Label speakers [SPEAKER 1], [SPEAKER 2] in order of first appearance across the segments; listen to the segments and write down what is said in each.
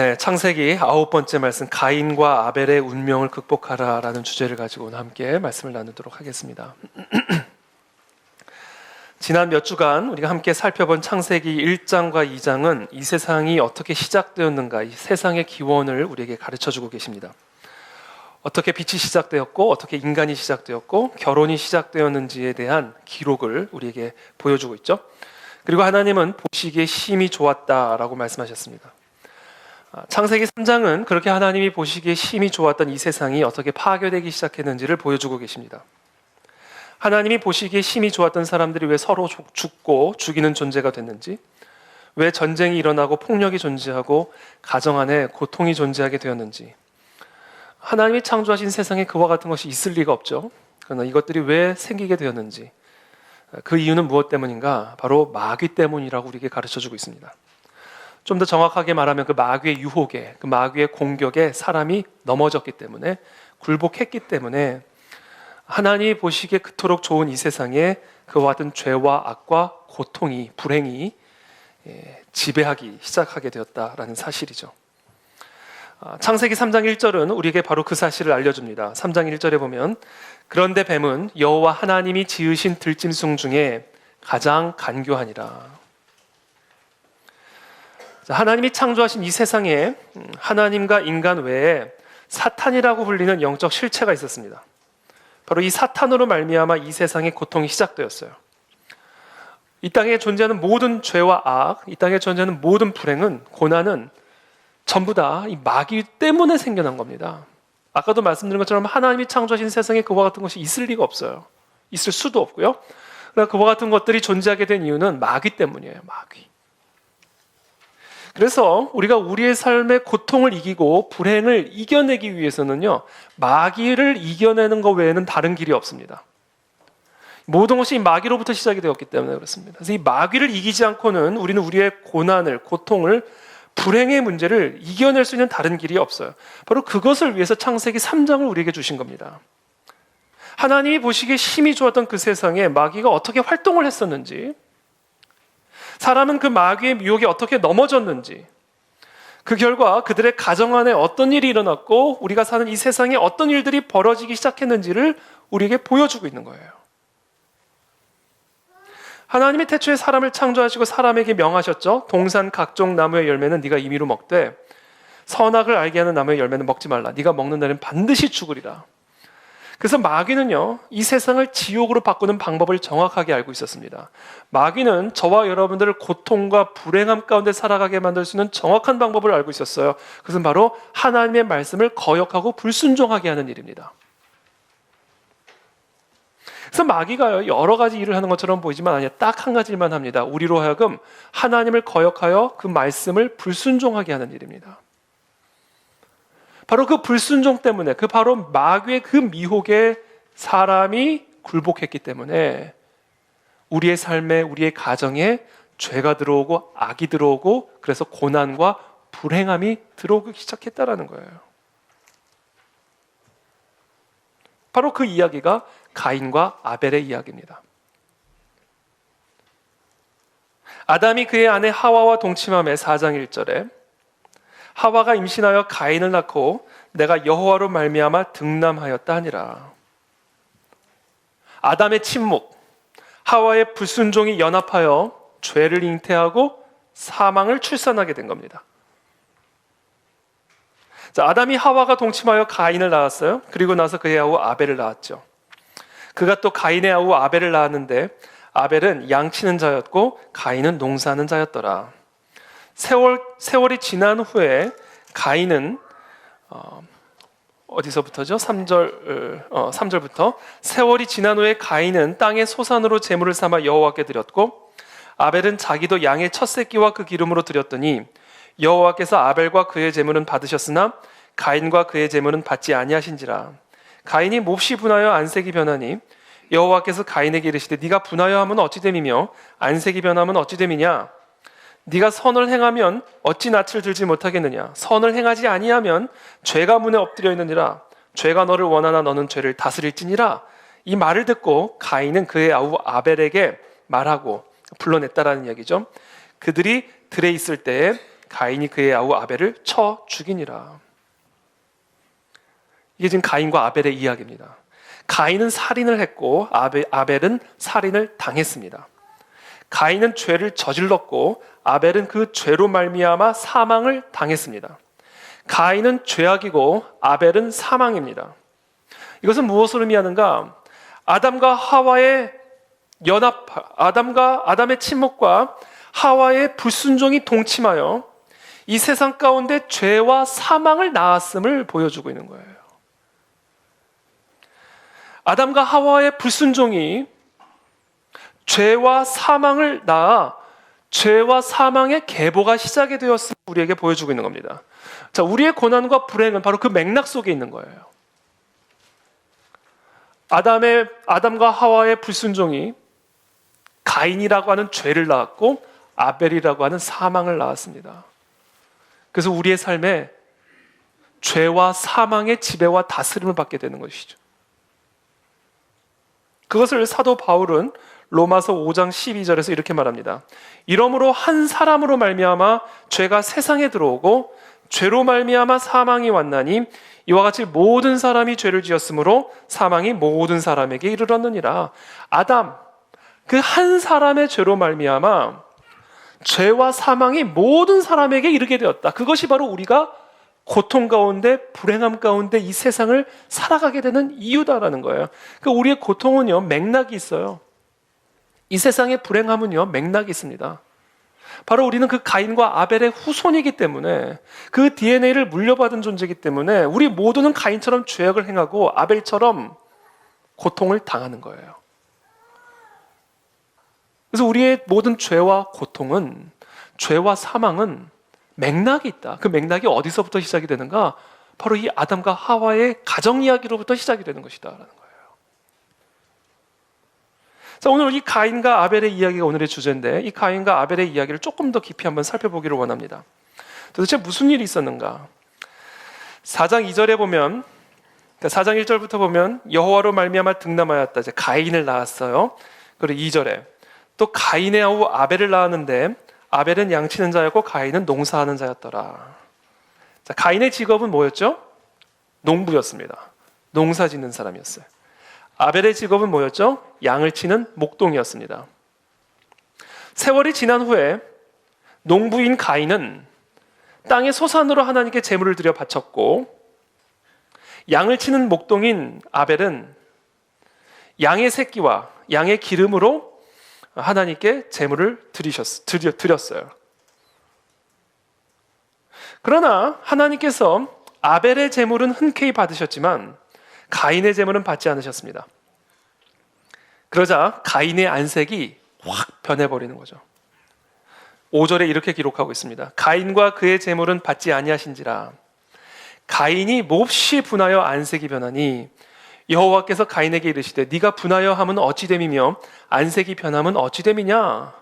[SPEAKER 1] 네, 창세기 9번째 말씀, 가인과 아벨의 운명을 극복하라라는 주제를 가지고 오늘 함께 말씀을 나누도록 하겠습니다. 지난 몇 주간 우리가 함께 살펴본 창세기 1장과 2장은 이 세상이 어떻게 시작되었는가, 이 세상의 기원을 우리에게 가르쳐주고 계십니다. 어떻게 빛이 시작되었고, 어떻게 인간이 시작되었고, 결혼이 시작되었는지에 대한 기록을 우리에게 보여주고 있죠. 그리고 하나님은 보시기에 심히 좋았다라고 말씀하셨습니다. 창세기 3장은 그렇게 하나님이 보시기에 심히 좋았던 이 세상이 어떻게 파괴되기 시작했는지를 보여주고 계십니다. 하나님이 보시기에 심히 좋았던 사람들이 왜 서로 죽고 죽이는 존재가 됐는지, 왜 전쟁이 일어나고 폭력이 존재하고 가정 안에 고통이 존재하게 되었는지, 하나님이 창조하신 세상에 그와 같은 것이 있을 리가 없죠. 그러나 이것들이 왜 생기게 되었는지, 그 이유는 무엇 때문인가? 바로 마귀 때문이라고 우리에게 가르쳐주고 있습니다. 좀 더 정확하게 말하면 그 마귀의 유혹에, 그 마귀의 공격에 사람이 넘어졌기 때문에, 굴복했기 때문에 하나님이 보시기에 그토록 좋은 이 세상에 그와 같은 죄와 악과 고통이, 불행이 지배하기 시작하게 되었다라는 사실이죠. 창세기 3장 1절은 우리에게 바로 그 사실을 알려줍니다. 3장 1절에 보면, 그런데 뱀은 여호와 하나님이 지으신 들짐승 중에 가장 간교하니라. 하나님이 창조하신 이 세상에 하나님과 인간 외에 사탄이라고 불리는 영적 실체가 있었습니다. 바로 이 사탄으로 말미암아 이 세상의 고통이 시작되었어요. 이 땅에 존재하는 모든 죄와 악, 이 땅에 존재하는 모든 불행은, 고난은 전부 다 이 마귀 때문에 생겨난 겁니다. 아까도 말씀드린 것처럼 하나님이 창조하신 세상에 그와 같은 것이 있을 리가 없어요. 있을 수도 없고요. 그러나 그와 같은 것들이 존재하게 된 이유는 마귀 때문이에요. 마귀. 그래서 우리가 우리의 삶의 고통을 이기고 불행을 이겨내기 위해서는요, 마귀를 이겨내는 것 외에는 다른 길이 없습니다. 모든 것이 마귀로부터 시작이 되었기 때문에 그렇습니다. 그래서 이 마귀를 이기지 않고는 우리는 우리의 고난을, 고통을, 불행의 문제를 이겨낼 수 있는 다른 길이 없어요. 바로 그것을 위해서 창세기 3장을 우리에게 주신 겁니다. 하나님이 보시기에 심히 좋았던 그 세상에 마귀가 어떻게 활동을 했었는지, 사람은 그 마귀의 미혹에 어떻게 넘어졌는지, 그 결과 그들의 가정 안에 어떤 일이 일어났고 우리가 사는 이 세상에 어떤 일들이 벌어지기 시작했는지를 우리에게 보여주고 있는 거예요. 하나님이 태초에 사람을 창조하시고 사람에게 명하셨죠. 동산 각종 나무의 열매는 네가 임의로 먹되 선악을 알게 하는 나무의 열매는 먹지 말라. 네가 먹는 날엔 반드시 죽으리라. 그래서 마귀는요, 이 세상을 지옥으로 바꾸는 방법을 정확하게 알고 있었습니다. 마귀는 저와 여러분들을 고통과 불행함 가운데 살아가게 만들 수 있는 정확한 방법을 알고 있었어요. 그것은 바로 하나님의 말씀을 거역하고 불순종하게 하는 일입니다. 그래서 마귀가 여러 가지 일을 하는 것처럼 보이지만 아니요, 딱 한 가지 일만 합니다. 우리로 하여금 하나님을 거역하여 그 말씀을 불순종하게 하는 일입니다. 바로 그 불순종 때문에, 그 바로 마귀의 그 미혹에 사람이 굴복했기 때문에 우리의 삶에, 우리의 가정에 죄가 들어오고 악이 들어오고, 그래서 고난과 불행함이 들어오기 시작했다라는 거예요. 바로 그 이야기가 가인과 아벨의 이야기입니다. 아담이 그의 아내 하와와 동침함에 4장 1절에 하와가 임신하여 가인을 낳고 내가 여호와로 말미암아 등남하였다 하니라. 아담의 침묵, 하와의 불순종이 연합하여 죄를 잉태하고 사망을 출산하게 된 겁니다. 자, 아담이 하와가 동침하여 가인을 낳았어요. 그리고 나서 그의 아우 아벨을 낳았죠. 그가 또 가인의 아우 아벨을 낳았는데 아벨은 양치는 자였고 가인은 농사하는 자였더라. 세월이 지난 후에 가인은 어디서부터죠? 3절부터 세월이 지난 후에 가인은 땅의 소산으로 제물을 삼아 여호와께 드렸고 아벨은 자기도 양의 첫 새끼와 그 기름으로 드렸더니 여호와께서 아벨과 그의 제물은 받으셨으나 가인과 그의 제물은 받지 아니하신지라. 가인이 몹시 분하여 안색이 변하니 여호와께서 가인에게 이르시되 네가 분하여 하면 어찌 됨이며 안색이 변하면 어찌 됨이냐. 네가 선을 행하면 어찌 낯을 들지 못하겠느냐. 선을 행하지 아니하면 죄가 문에 엎드려 있느니라. 죄가 너를 원하나 너는 죄를 다스릴지니라. 이 말을 듣고 가인은 그의 아우 아벨에게 말하고 불러냈다라는 이야기죠. 그들이 들에 있을 때에 가인이 그의 아우 아벨을 쳐 죽이니라. 이게 지금 가인과 아벨의 이야기입니다. 가인은 살인을 했고 아벨은 살인을 당했습니다. 가인은 죄를 저질렀고 아벨은 그 죄로 말미암아 사망을 당했습니다. 가인은 죄악이고 아벨은 사망입니다. 이것은 무엇을 의미하는가? 아담과 하와의 아담의 침묵과 하와의 불순종이 동침하여 이 세상 가운데 죄와 사망을 낳았음을 보여주고 있는 거예요. 아담과 하와의 불순종이 죄와 사망을 낳아 죄와 사망의 계보가 시작이 되었음을 우리에게 보여주고 있는 겁니다. 자, 우리의 고난과 불행은 바로 그 맥락 속에 있는 거예요. 아담과 하와의 불순종이 가인이라고 하는 죄를 낳았고 아벨이라고 하는 사망을 낳았습니다. 그래서 우리의 삶에 죄와 사망의 지배와 다스림을 받게 되는 것이죠. 그것을 사도 바울은 로마서 5장 12절에서 이렇게 말합니다. 이러므로 한 사람으로 말미암아 죄가 세상에 들어오고 죄로 말미암아 사망이 왔나니 이와 같이 모든 사람이 죄를 지었으므로 사망이 모든 사람에게 이르렀느니라. 아담, 그 한 사람의 죄로 말미암아 죄와 사망이 모든 사람에게 이르게 되었다. 그것이 바로 우리가 고통 가운데 불행함 가운데 이 세상을 살아가게 되는 이유다라는 거예요. 그 우리의 고통은요 맥락이 있어요. 이 세상의 불행함은요 맥락이 있습니다. 바로 우리는 그 가인과 아벨의 후손이기 때문에 그 DNA를 물려받은 존재이기 때문에 우리 모두는 가인처럼 죄악을 행하고 아벨처럼 고통을 당하는 거예요. 그래서 우리의 모든 죄와 고통은, 죄와 사망은 맥락이 있다. 그 맥락이 어디서부터 시작이 되는가? 바로 이 아담과 하와의 가정 이야기로부터 시작이 되는 것이다라는 거예요. 자, 오늘 이 가인과 아벨의 이야기가 오늘의 주제인데 이 가인과 아벨의 이야기를 조금 더 깊이 한번 살펴보기를 원합니다. 도대체 무슨 일이 있었는가? 4장 2절에 보면, 4장 1절부터 보면 여호와로 말미암아 등남하였다. 이제 가인을 낳았어요. 그리고 2절에 또 가인의 아우 아벨을 낳았는데 아벨은 양치는 자였고 가인은 농사하는 자였더라. 자, 가인의 직업은 뭐였죠? 농부였습니다. 농사 짓는 사람이었어요. 아벨의 직업은 뭐였죠? 양을 치는 목동이었습니다. 세월이 지난 후에 농부인 가인은 땅의 소산으로 하나님께 제물을 드려 바쳤고 양을 치는 목동인 아벨은 양의 새끼와 양의 기름으로 하나님께 제물을 드렸어요. 그러나 하나님께서 아벨의 제물은 흔쾌히 받으셨지만 가인의 제물은 받지 않으셨습니다. 그러자 가인의 안색이 확 변해버리는 거죠. 5절에 이렇게 기록하고 있습니다. 가인과 그의 제물은 받지 아니하신지라. 가인이 몹시 분하여 안색이 변하니 여호와께서 가인에게 이르시되 네가 분하여 함은 어찌 됨이며 안색이 변함은 어찌 됨이냐.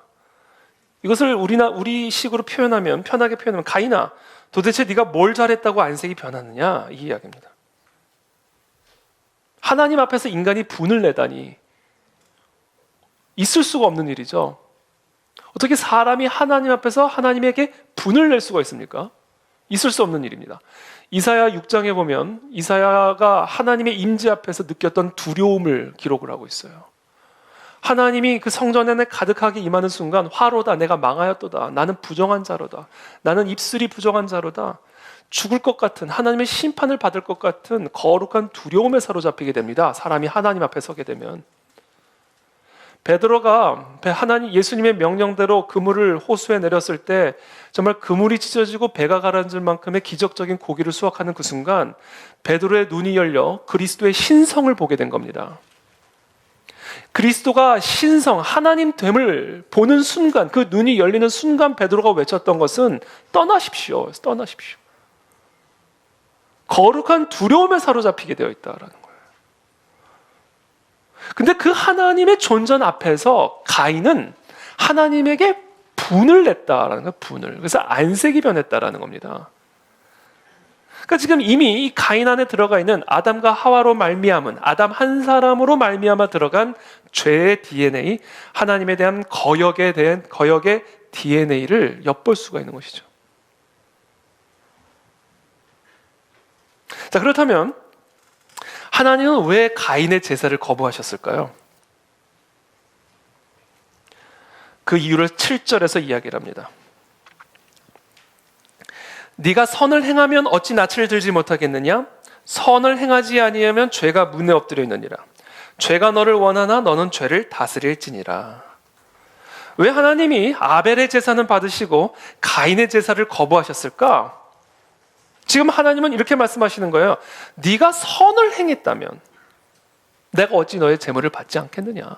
[SPEAKER 1] 이것을 우리 식으로 표현하면, 편하게 표현하면, 가인아 도대체 네가 뭘 잘했다고 안색이 변하느냐, 이 이야기입니다. 하나님 앞에서 인간이 분을 내다니 있을 수가 없는 일이죠. 어떻게 사람이 하나님 앞에서 하나님에게 분을 낼 수가 있습니까? 있을 수 없는 일입니다. 이사야 6장에 보면 이사야가 하나님의 임재 앞에서 느꼈던 두려움을 기록을 하고 있어요. 하나님이 그 성전 안에 가득하게 임하는 순간 화로다, 내가 망하였도다, 나는 부정한 자로다, 나는 입술이 부정한 자로다, 죽을 것 같은, 하나님의 심판을 받을 것 같은 거룩한 두려움에 사로잡히게 됩니다. 사람이 하나님 앞에 서게 되면. 베드로가 예수님의 명령대로 그물을 호수에 내렸을 때 정말 그물이 찢어지고 배가 가라앉을 만큼의 기적적인 고기를 수확하는 그 순간 베드로의 눈이 열려 그리스도의 신성을 보게 된 겁니다. 그리스도가 신성, 하나님 됨을 보는 순간, 그 눈이 열리는 순간 베드로가 외쳤던 것은 떠나십시오. 떠나십시오. 거룩한 두려움에 사로잡히게 되어 있다라는 거예요. 근데 그 하나님의 존전 앞에서 가인은 하나님에게 분을 냈다라는 거예요. 분을. 그래서 안색이 변했다라는 겁니다. 그러니까 지금 이미 이 가인 안에 들어가 있는 아담과 하와로 말미암은, 아담 한 사람으로 말미암아 들어간 죄의 DNA, 하나님에 대한 거역의 DNA를 엿볼 수가 있는 것이죠. 자, 그렇다면 하나님은 왜 가인의 제사를 거부하셨을까요? 그 이유를 7절에서 이야기를 합니다. 네가 선을 행하면 어찌 낯을 들지 못하겠느냐? 선을 행하지 아니하면 죄가 문에 엎드려 있느니라. 죄가 너를 원하나 너는 죄를 다스릴지니라. 왜 하나님이 아벨의 제사는 받으시고 가인의 제사를 거부하셨을까? 지금 하나님은 이렇게 말씀하시는 거예요. 네가 선을 행했다면 내가 어찌 너의 제물을 받지 않겠느냐?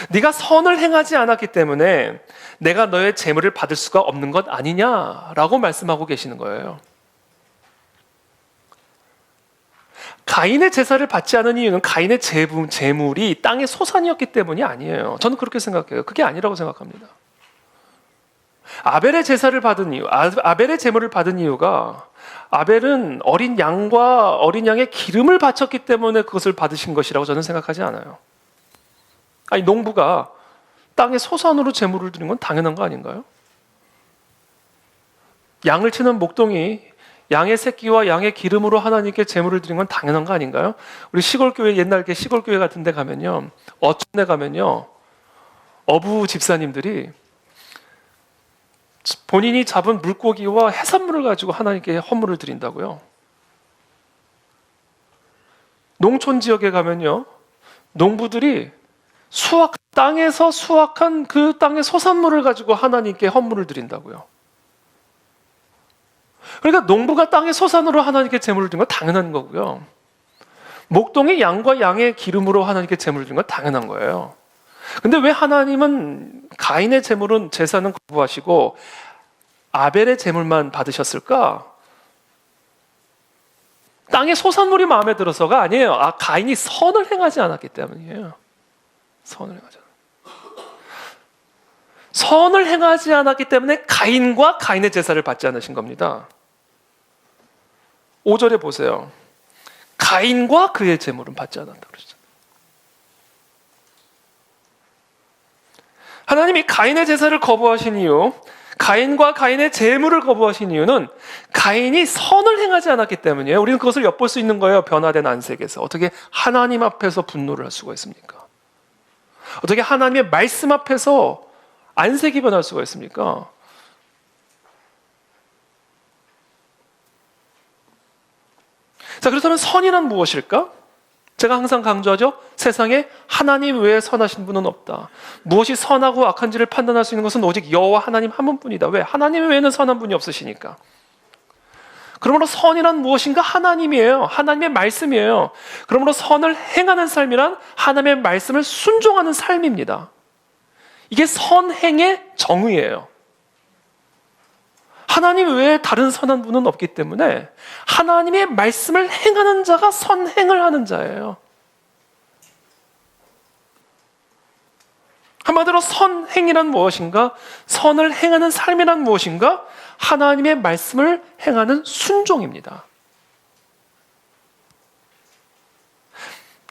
[SPEAKER 1] 네가 선을 행하지 않았기 때문에 내가 너의 제물을 받을 수가 없는 것 아니냐라고 말씀하고 계시는 거예요. 가인의 제사를 받지 않은 이유는 가인의 제물이 땅의 소산이었기 때문이 아니에요. 저는 그렇게 생각해요. 그게 아니라고 생각합니다. 아벨의 제사를 받은 이유, 아벨의 제물을 받은 이유가 아벨은 어린 양과 어린 양의 기름을 바쳤기 때문에 그것을 받으신 것이라고 저는 생각하지 않아요. 아니, 농부가 땅의 소산으로 제물을 드린 건 당연한 거 아닌가요? 양을 치는 목동이 양의 새끼와 양의 기름으로 하나님께 제물을 드린 건 당연한 거 아닌가요? 우리 시골교회, 옛날 시골교회 같은 데 가면요, 어촌 데 가면요, 어부 집사님들이 본인이 잡은 물고기와 해산물을 가지고 하나님께 헌물을 드린다고요. 농촌 지역에 가면요, 농부들이 땅에서 수확한 그 땅의 소산물을 가지고 하나님께 헌물을 드린다고요. 그러니까 농부가 땅의 소산으로 하나님께 제물을 드린 건 당연한 거고요. 목동의 양과 양의 기름으로 하나님께 제물을 드린 건 당연한 거예요. 근데 왜 하나님은 가인의 제사는 거부하시고 아벨의 제물만 받으셨을까? 땅의 소산물이 마음에 들어서가 아니에요. 가인이 선을 행하지 않았기 때문이에요. 선을 행하지 않았기 때문에 가인과 가인의 제사를 받지 않으신 겁니다. 5절에 보세요. 가인과 그의 제물은 받지 않았다고 그러죠. 하나님이 가인의 제사를 거부하신 이유, 가인과 가인의 제물을 거부하신 이유는 가인이 선을 행하지 않았기 때문이에요. 우리는 그것을 엿볼 수 있는 거예요. 변화된 안색에서. 어떻게 하나님 앞에서 분노를 할 수가 있습니까? 어떻게 하나님의 말씀 앞에서 안색이 변할 수가 있습니까? 자, 그렇다면 선이란 무엇일까? 제가 항상 강조하죠. 세상에 하나님 외에 선하신 분은 없다. 무엇이 선하고 악한지를 판단할 수 있는 것은 오직 여호와 하나님 한 분뿐이다. 왜? 하나님 외에는 선한 분이 없으시니까. 그러므로 선이란 무엇인가? 하나님이에요. 하나님의 말씀이에요. 그러므로 선을 행하는 삶이란 하나님의 말씀을 순종하는 삶입니다. 이게 선행의 정의예요. 하나님 외에 다른 선한 분은 없기 때문에 하나님의 말씀을 행하는 자가 선행을 하는 자예요. 한마디로 선행이란 무엇인가? 선을 행하는 삶이란 무엇인가? 하나님의 말씀을 행하는 순종입니다.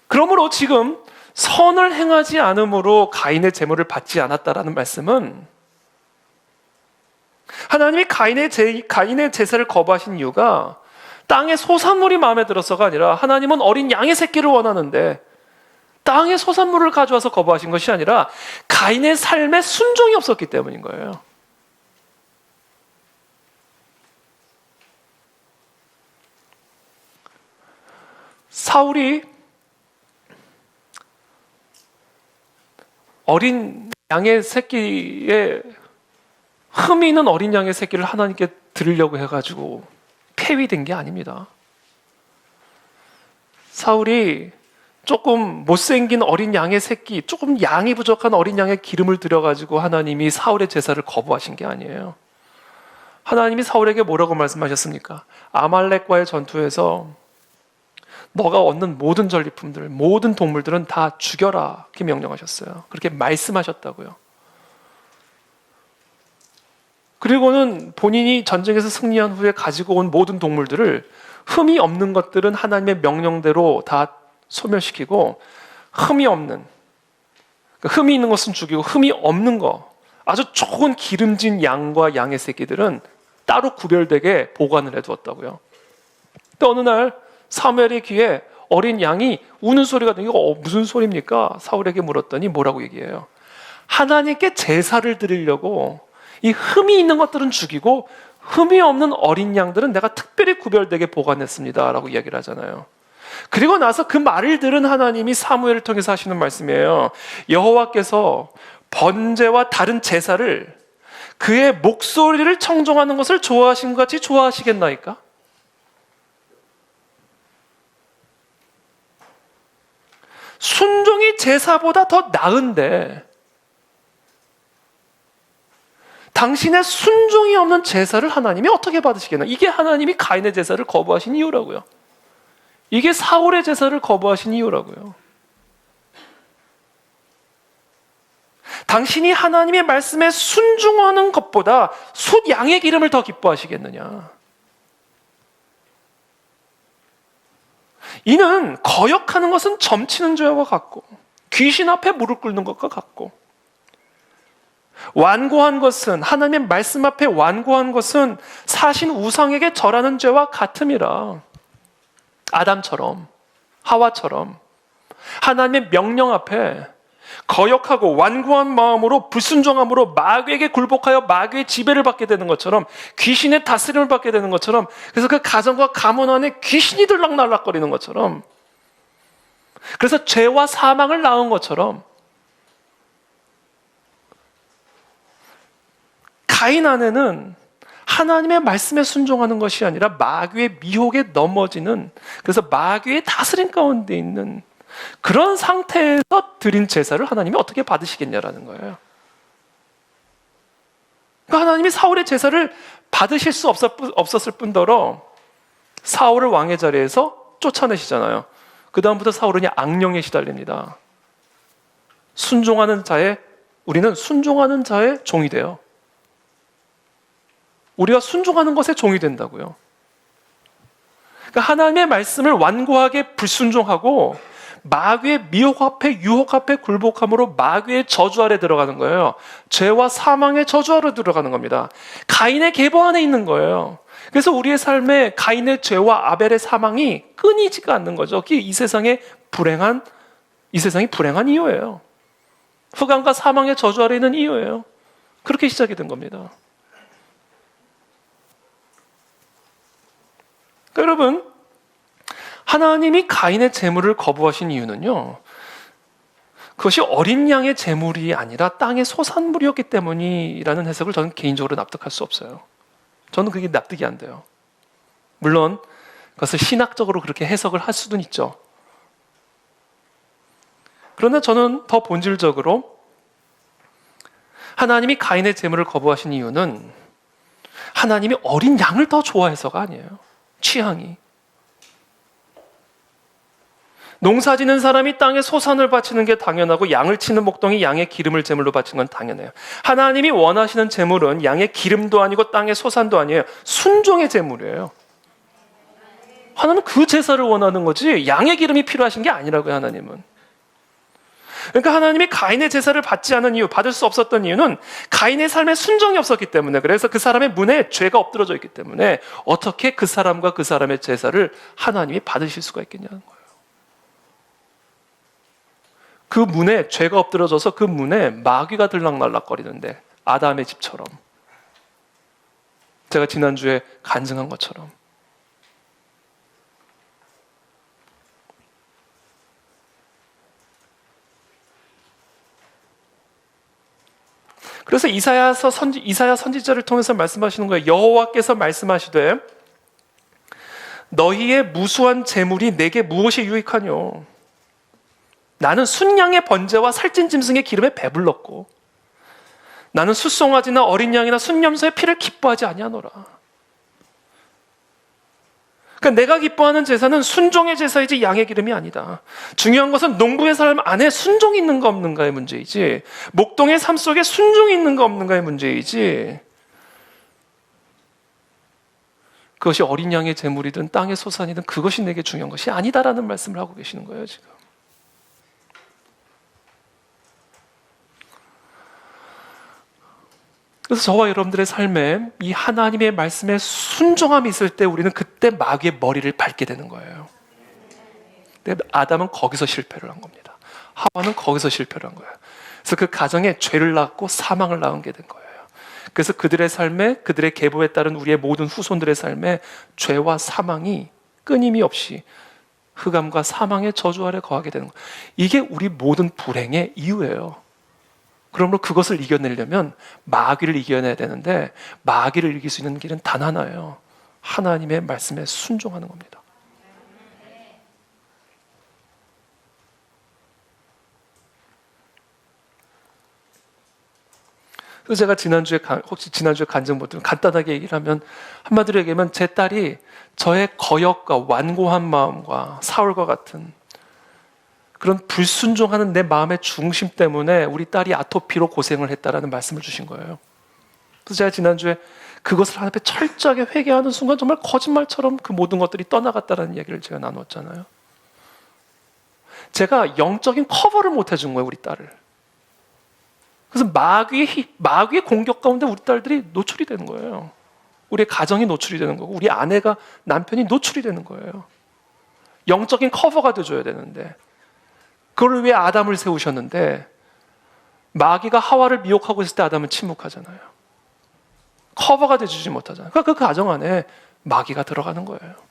[SPEAKER 1] 그러므로 지금 선을 행하지 않음으로 가인의 제물을 받지 않았다라는 말씀은 하나님이 가인의 제사를 거부하신 이유가 땅의 소산물이 마음에 들어서가 아니라 하나님은 어린 양의 새끼를 원하는데 땅의 소산물을 가져와서 거부하신 것이 아니라 가인의 삶에 순종이 없었기 때문인 거예요. 사울이 어린 양의 새끼에 흠이 있는 어린 양의 새끼를 하나님께 드리려고 해가지고 폐위된 게 아닙니다. 사울이 조금 못생긴 어린 양의 새끼, 조금 양이 부족한 어린 양의 기름을 들여가지고 하나님이 사울의 제사를 거부하신 게 아니에요. 하나님이 사울에게 뭐라고 말씀하셨습니까? 아말렉과의 전투에서 너가 얻는 모든 전리품들, 모든 동물들은 다 죽여라, 이렇게 명령하셨어요. 그렇게 말씀하셨다고요. 그리고는 본인이 전쟁에서 승리한 후에 가지고 온 모든 동물들을 흠이 없는 것들은 하나님의 명령대로 다 소멸시키고 흠이 없는, 흠이 있는 것은 죽이고 흠이 없는 거, 아주 좋은 기름진 양과 양의 새끼들은 따로 구별되게 보관을 해두었다고요. 근데 어느 날 사무엘의 귀에 어린 양이 우는 소리가 들리고 무슨 소리입니까? 사울에게 물었더니 뭐라고 얘기해요? 하나님께 제사를 드리려고 이 흠이 있는 것들은 죽이고 흠이 없는 어린 양들은 내가 특별히 구별되게 보관했습니다 라고 이야기를 하잖아요. 그리고 나서 그 말을 들은 하나님이 사무엘을 통해서 하시는 말씀이에요. 여호와께서 번제와 다른 제사를 그의 목소리를 청종하는 것을 좋아하신 것 같이 좋아하시겠나이까? 순종이 제사보다 더 나은데 당신의 순종이 없는 제사를 하나님이 어떻게 받으시겠나? 이게 하나님이 가인의 제사를 거부하신 이유라고요. 이게 사울의 제사를 거부하신 이유라고요. 당신이 하나님의 말씀에 순종하는 것보다 숫 양의 기름을 더 기뻐하시겠느냐? 이는 거역하는 것은 점치는 죄와 같고 귀신 앞에 무릎 꿇는 것과 같고 완고한 것은 하나님의 말씀 앞에 완고한 것은 사신 우상에게 절하는 죄와 같음이라. 아담처럼 하와처럼 하나님의 명령 앞에 거역하고 완고한 마음으로 불순종함으로 마귀에게 굴복하여 마귀의 지배를 받게 되는 것처럼 귀신의 다스림을 받게 되는 것처럼 그래서 그 가정과 가문 안에 귀신이 들락날락거리는 것처럼 그래서 죄와 사망을 낳은 것처럼 가인 안에는 하나님의 말씀에 순종하는 것이 아니라 마귀의 미혹에 넘어지는 그래서 마귀의 다스림 가운데 있는 그런 상태에서 드린 제사를 하나님이 어떻게 받으시겠냐라는 거예요. 그러니까 하나님이 사울의 제사를 받으실 수 없었을 뿐더러 사울을 왕의 자리에서 쫓아내시잖아요. 그 다음부터 사울은 악령에 시달립니다. 우리는 순종하는 자의 종이 돼요. 우리가 순종하는 것에 종이 된다고요. 그러니까 하나님의 말씀을 완고하게 불순종하고 마귀의 미혹 앞에 유혹 앞에 굴복함으로 마귀의 저주 아래 들어가는 거예요. 죄와 사망의 저주 아래 들어가는 겁니다. 가인의 계보 안에 있는 거예요. 그래서 우리의 삶에 가인의 죄와 아벨의 사망이 끊이지가 않는 거죠. 그게 이 세상이 불행한 이유예요. 흑암과 사망의 저주 아래 있는 이유예요. 그렇게 시작이 된 겁니다. 여러분, 하나님이 가인의 제물을 거부하신 이유는요, 그것이 어린 양의 제물이 아니라 땅의 소산물이었기 때문이라는 해석을 저는 개인적으로 납득할 수 없어요. 저는 그게 납득이 안 돼요. 물론 그것을 신학적으로 그렇게 해석을 할 수는 있죠. 그러나 저는 더 본질적으로 하나님이 가인의 제물을 거부하신 이유는 하나님이 어린 양을 더 좋아해서가 아니에요. 취향이. 농사 짓는 사람이 땅에 소산을 바치는 게 당연하고 양을 치는 목동이 양의 기름을 제물로 바치는 건 당연해요. 하나님이 원하시는 제물은 양의 기름도 아니고 땅의 소산도 아니에요. 순종의 제물이에요. 하나님은 그 제사를 원하는 거지 양의 기름이 필요하신 게 아니라고요. 하나님은. 그러니까 하나님이 가인의 제사를 받지 않은 이유, 받을 수 없었던 이유는 가인의 삶에 순종이 없었기 때문에, 그래서 그 사람의 문에 죄가 엎드러져 있기 때문에 어떻게 그 사람과 그 사람의 제사를 하나님이 받으실 수가 있겠냐는 거예요. 그 문에 죄가 엎드러져서 그 문에 마귀가 들락날락거리는데 아담의 집처럼, 제가 지난주에 간증한 것처럼. 그래서 이사야 선지자를 통해서 말씀하시는 거예요. 여호와께서 말씀하시되 너희의 무수한 재물이 내게 무엇이 유익하뇨? 나는 순양의 번제와 살찐 짐승의 기름에 배불렀고 나는 숫송아지나 어린 양이나 순염소의 피를 기뻐하지 아니하노라. 그러니까 내가 기뻐하는 제사는 순종의 제사이지 양의 기름이 아니다. 중요한 것은 농부의 삶 안에 순종이 있는가 없는가의 문제이지, 목동의 삶 속에 순종이 있는가 없는가의 문제이지, 그것이 어린 양의 제물이든 땅의 소산이든 그것이 내게 중요한 것이 아니다라는 말씀을 하고 계시는 거예요, 지금. 그래서 저와 여러분들의 삶에 이 하나님의 말씀에 순종함이 있을 때 우리는 그때 마귀의 머리를 밟게 되는 거예요. 근데 아담은 거기서 실패를 한 겁니다. 하와는 거기서 실패를 한 거예요. 그래서 그 가정에 죄를 낳고 사망을 낳게 된 거예요. 그래서 그들의 삶에, 그들의 계보에 따른 우리의 모든 후손들의 삶에 죄와 사망이 끊임이 없이 흑암과 사망의 저주 아래 거하게 되는 거예요. 이게 우리 모든 불행의 이유예요. 그러므로 그것을 이겨내려면 마귀를 이겨내야 되는데 마귀를 이길 수 있는 길은 단 하나예요. 하나님의 말씀에 순종하는 겁니다. 그래서 제가 지난주에 간증 못 들은 간단하게 얘기를 하면 한마디로 얘기하면 제 딸이 저의 거역과 완고한 마음과 사울과 같은 그런 불순종하는 내 마음의 중심 때문에 우리 딸이 아토피로 고생을 했다라는 말씀을 주신 거예요. 그래서 제가 지난주에 그것을 하나님 앞에 철저하게 회개하는 순간 정말 거짓말처럼 그 모든 것들이 떠나갔다는 얘기를 제가 나눴잖아요. 제가 영적인 커버를 못 해준 거예요, 우리 딸을. 그래서 마귀의 공격 가운데 우리 딸들이 노출이 되는 거예요. 우리의 가정이 노출이 되는 거고 우리 아내가 남편이 노출이 되는 거예요. 영적인 커버가 돼줘야 되는데 그걸 위해 아담을 세우셨는데 마귀가 하와를 미혹하고 있을 때 아담은 침묵하잖아요. 커버가 돼주지 못하잖아요. 그러니까 그 가정 안에 마귀가 들어가는 거예요.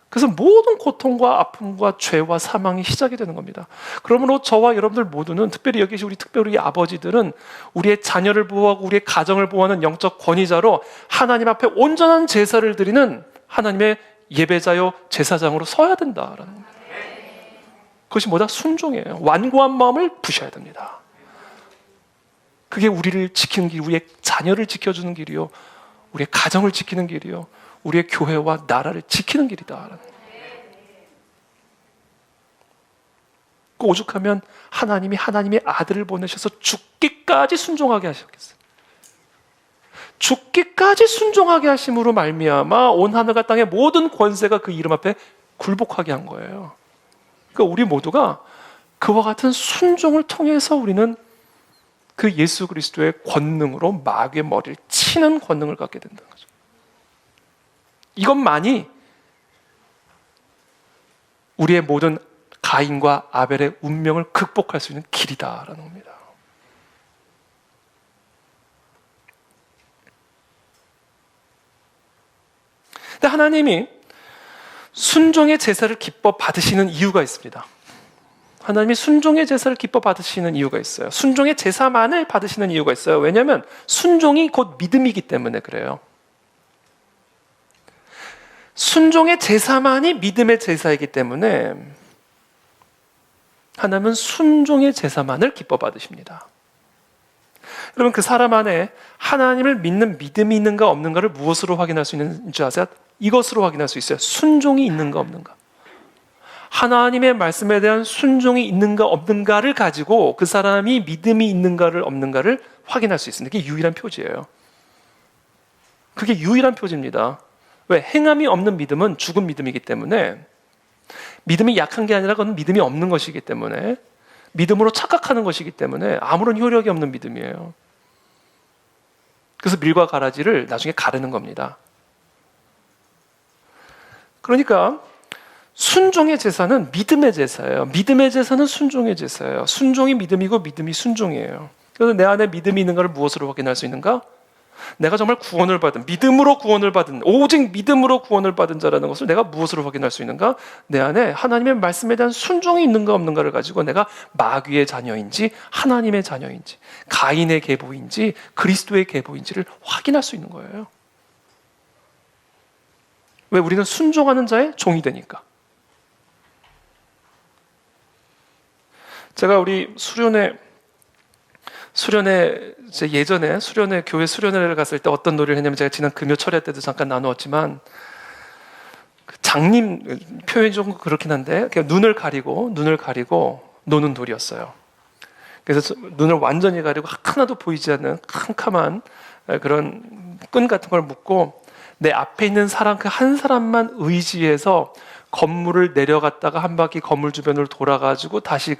[SPEAKER 1] 그래서 모든 고통과 아픔과 죄와 사망이 시작이 되는 겁니다. 그러므로 저와 여러분들 모두는 특별히 여기 우리 특별히 아버지들은 우리의 자녀를 보호하고 우리의 가정을 보호하는 영적 권위자로 하나님 앞에 온전한 제사를 드리는 하나님의 예배자요 제사장으로 서야 된다라는 겁니다. 그것이 뭐다? 순종이에요. 완고한 마음을 부셔야 됩니다. 그게 우리를 지키는 길, 우리의 자녀를 지켜주는 길이요, 우리의 가정을 지키는 길이요, 우리의 교회와 나라를 지키는 길이다. 오죽하면 하나님이 하나님의 아들을 보내셔서 죽기까지 순종하게 하셨겠어요. 죽기까지 순종하게 하심으로 말미암아 온 하늘과 땅의 모든 권세가 그 이름 앞에 굴복하게 한 거예요. 그러니까 우리 모두가 그와 같은 순종을 통해서 우리는 그 예수 그리스도의 권능으로 마귀의 머리를 치는 권능을 갖게 된다는 거죠. 이것만이 우리의 모든 가인과 아벨의 운명을 극복할 수 있는 길이다라는 겁니다. 근데 하나님이 순종의 제사를 기뻐 받으시는 이유가 있습니다. 하나님이 순종의 제사를 기뻐 받으시는 이유가 있어요. 순종의 제사만을 받으시는 이유가 있어요. 왜냐하면 순종이 곧 믿음이기 때문에 그래요. 순종의 제사만이 믿음의 제사이기 때문에 하나님은 순종의 제사만을 기뻐 받으십니다. 여러분, 그 사람 안에 하나님을 믿는 믿음이 있는가 없는가를 무엇으로 확인할 수 있는 줄 아세요? 이것으로 확인할 수 있어요. 순종이 있는가 없는가. 하나님의 말씀에 대한 순종이 있는가 없는가를 가지고 그 사람이 믿음이 있는가를 없는가를 확인할 수 있습니다. 그게 유일한 표지예요. 그게 유일한 표지입니다. 왜? 행함이 없는 믿음은 죽은 믿음이기 때문에, 믿음이 약한 게 아니라 그건 믿음이 없는 것이기 때문에, 믿음으로 착각하는 것이기 때문에 아무런 효력이 없는 믿음이에요. 그래서 밀과 가라지를 나중에 가르는 겁니다. 그러니까 순종의 제사는 믿음의 제사예요. 믿음의 제사는 순종의 제사예요. 순종이 믿음이고 믿음이 순종이에요. 그래서 내 안에 믿음이 있는 것을 무엇으로 확인할 수 있는가? 내가 정말 구원을 받은, 믿음으로 구원을 받은, 오직 믿음으로 구원을 받은 자라는 것을 내가 무엇으로 확인할 수 있는가? 내 안에 하나님의 말씀에 대한 순종이 있는가 없는가를 가지고 내가 마귀의 자녀인지 하나님의 자녀인지 가인의 계보인지 그리스도의 계보인지를 확인할 수 있는 거예요. 왜? 우리는 순종하는 자의 종이 되니까. 제가 우리 예전에 교회 수련회를 갔을 때 어떤 놀이를 했냐면, 제가 지난 금요 철야 때도 잠깐 나누었지만, 장님 표현이 좀 그렇긴 한데 그냥 눈을 가리고 노는 돌이었어요. 그래서 눈을 완전히 가리고 하나도 보이지 않는 캄캄한 그런 끈 같은 걸 묶고 내 앞에 있는 사람 그 한 사람만 의지해서 건물을 내려갔다가 한 바퀴 건물 주변을 돌아가지고 다시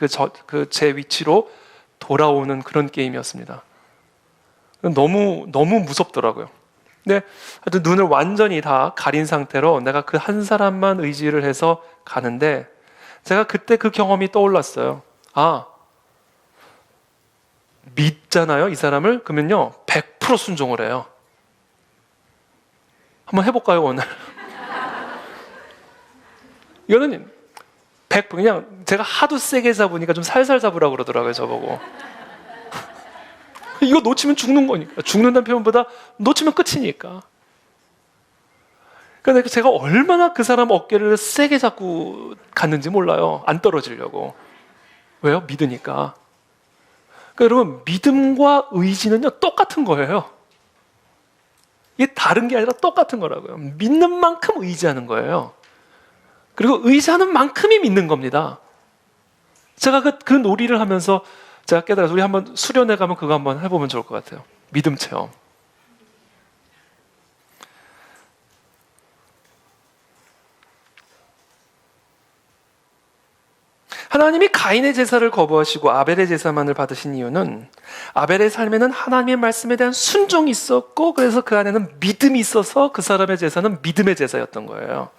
[SPEAKER 1] 제 위치로 돌아오는 그런 게임이었습니다. 너무 무섭더라고요. 근데 하여튼 눈을 완전히 다 가린 상태로 내가 그 한 사람만 의지를 해서 가는데 제가 그때 그 경험이 떠올랐어요. 아, 믿잖아요, 이 사람을. 그러면요 100% 순종을 해요. 한번 해볼까요, 오늘? 이거는 100% 그냥 제가 하도 세게 잡으니까 좀 살살 잡으라고 그러더라고요, 저보고. 이거 놓치면 죽는 거니까. 죽는다는 표현보다 놓치면 끝이니까. 그러니까 제가 얼마나 그 사람 어깨를 세게 잡고 갔는지 몰라요. 안 떨어지려고. 왜요? 믿으니까. 그러니까 여러분, 믿음과 의지는요 똑같은 거예요. 이게 다른 게 아니라 똑같은 거라고요. 믿는 만큼 의지하는 거예요. 그리고 의지하는 만큼이 믿는 겁니다. 제가 그 놀이를 하면서 제가 깨달아서 우리 한번 수련회 가면 그거 한번 해보면 좋을 것 같아요. 믿음 체험. 하나님이 가인의 제사를 거부하시고 아벨의 제사만을 받으신 이유는 아벨의 삶에는 하나님의 말씀에 대한 순종이 있었고 그래서 그 안에는 믿음이 있어서 그 사람의 제사는 믿음의 제사였던 거예요.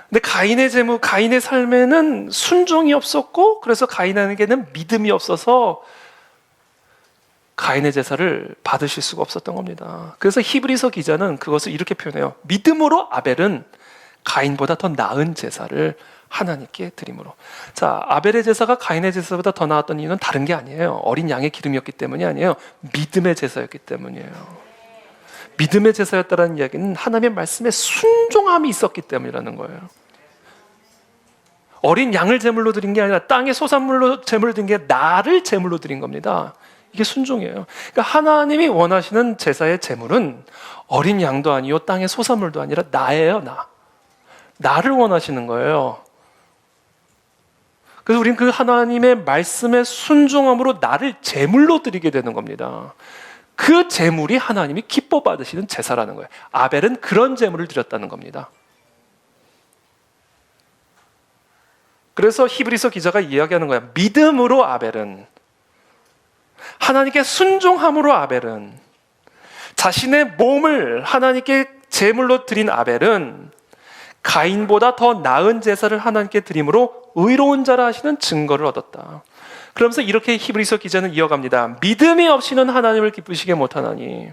[SPEAKER 1] 근데 가인의 삶에는 순종이 없었고 그래서 가인에게는 믿음이 없어서 가인의 제사를 받으실 수가 없었던 겁니다. 그래서 히브리서 기자는 그것을 이렇게 표현해요. 믿음으로 아벨은 가인보다 더 나은 제사를 하나님께 드림으로. 자, 아벨의 제사가 가인의 제사보다 더 나았던 이유는 다른 게 아니에요. 어린 양의 기름이었기 때문이 아니에요. 믿음의 제사였기 때문이에요. 믿음의 제사였다는 이야기는 하나님의 말씀에 순종함이 있었기 때문이라는 거예요. 어린 양을 제물로 드린 게 아니라 땅의 소산물로 제물로 드린 게 나를 제물로 드린 겁니다. 이게 순종이에요. 그러니까 하나님이 원하시는 제사의 제물은 어린 양도 아니요 땅의 소산물도 아니라 나예요. 나를 원하시는 거예요. 그래서 우리는 그 하나님의 말씀에 순종함으로 나를 제물로 드리게 되는 겁니다. 그 제물이 하나님이 기뻐 받으시는 제사라는 거예요. 아벨은 그런 제물을 드렸다는 겁니다. 그래서 히브리서 기자가 이야기하는 거야. 믿음으로 아벨은, 하나님께 순종함으로 아벨은, 자신의 몸을 하나님께 제물로 드린 아벨은 가인보다 더 나은 제사를 하나님께 드림으로 의로운 자라 하시는 증거를 얻었다. 그러면서 이렇게 히브리서 기자는 이어갑니다. 믿음이 없이는 하나님을 기쁘시게 못하나니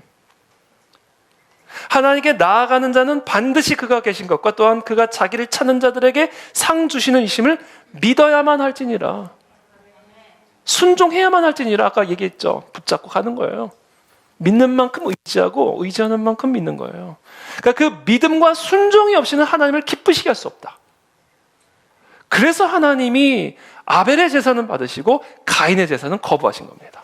[SPEAKER 1] 하나님께 나아가는 자는 반드시 그가 계신 것과 또한 그가 자기를 찾는 자들에게 상 주시는 이심을 믿어야만 할지니라. 순종해야만 할지니라. 아까 얘기했죠. 붙잡고 가는 거예요. 믿는 만큼 의지하고 의지하는 만큼 믿는 거예요. 그러니까 그 믿음과 순종이 없이는 하나님을 기쁘시게 할 수 없다. 그래서 하나님이 아벨의 제사는 받으시고 가인의 제사는 거부하신 겁니다.